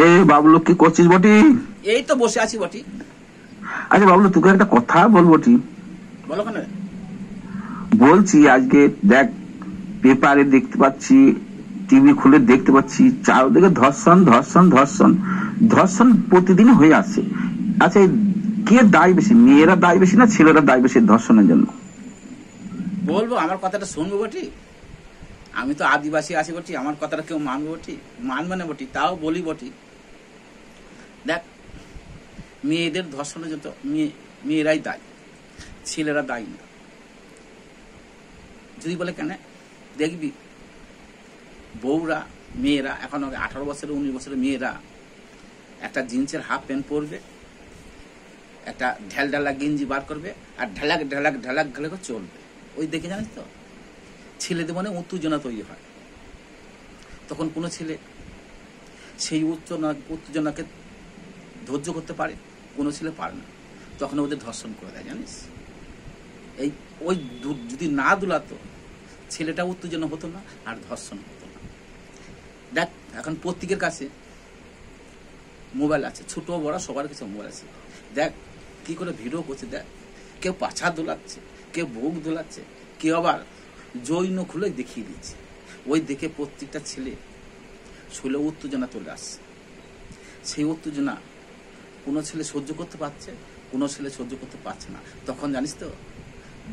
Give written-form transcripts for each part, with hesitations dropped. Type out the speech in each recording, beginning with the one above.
এ বাবলু, কি করছিস বটি? এই তো বসে আছি বটি। আচ্ছা বাবলু, তোকে একটা কথা বলবো বটি। বলো কেন? বলছি, আজকে দেখ, পেপারে দেখতে পাচ্ছি, টিভি খুলে দেখতে পাচ্ছি, চারদিকে ধর্ষণ ধর্ষণ ধর্ষণ ধর্ষণ প্রতিদিন হয়ে আসছে। আচ্ছা, কে দায় বেশি? মেয়েরা দায় বেশি না ছেলেরা দায় বেশি ধর্ষণের জন্য? বলবো, আমার কথাটা শুনবো বটি। আমি তো আদিবাসী আছি বটি, আমার কথাটা কেউ মানবো বটি? মানবে না বটি, তাও বলি বটি। দেখ, মেয়েদের ধর্ষণের জন্য মেয়েরাই দায়ী, ছেলেরা দায়ী না। যদি বলে কেন, দেখবি বউরা, মেয়েরা, এখন 18 বছরের 19 বছরের মেয়েরা একটা জিন্সের হাফ প্যান্ট পরবে, একটা ঢেলঢালা গেঞ্জি বার করবে, আর ঢালাক ঢালাক ঢালাক ঢালাক চলবে। ওই দেখে জানিস তো, ছেলেদের মনে উত্তেজনা তৈরি হয়। তখন কোনো ছেলে সেই উত্তেজনাকে ধৈর্য করতে পারে? কোনো ছেলে পারে না, তখন ওদের ধর্ষণ করে দেয়, জানিস? এই ওই যদি না দুলাতো, ছেলেটা উত্তেজনা হতো না, আর ধর্ষণ হতো না। দেখ, এখন প্রত্যেকের কাছে মোবাইল আছে, ছোট বড় সবার কাছে মোবাইল আছে। দেখ কি করে ভিডিও করছে, দেখ, কেউ পাছা দোলাচ্ছে, কেউ বুক দোলাচ্ছে, কেউ আবার জৈন খুলে দেখিয়ে দিচ্ছে। ওই দেখে প্রত্যেকটা ছেলে শরীরে উত্তেজনা চলে আসছে। সেই উত্তেজনা কোনো ছেলে সহ্য করতে পারছে, কোনো ছেলে সহ্য করতে পারছে না। তখন জানিস তো,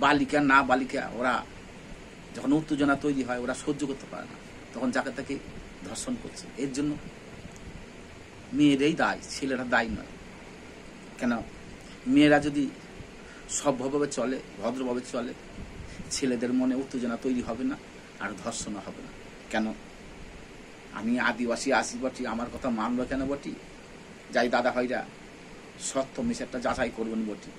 বালিকা না বালিকা, ওরা যখন উত্তেজনা তৈরি হয়, ওরা সহ্য করতে পারে না, তখন যাকে তাকে ধর্ষণ করছে। এর জন্য মেয়েরাই দায়ী, ছেলেরা দায়ী নয়। কেন? মেয়েরা যদি সভ্যভাবে চলে, ভদ্রভাবে চলে, ছেলেদের মনে উত্তেজনা তৈরি হবে না, আর ধর্ষণ হবে না। কেন? আমি আদিবাসী আসি বটি, আমার কথা মানবে কেন বটি? যাই দাদা ভাইরা, সত্য মিশারটা যাচাই করবেন বটি।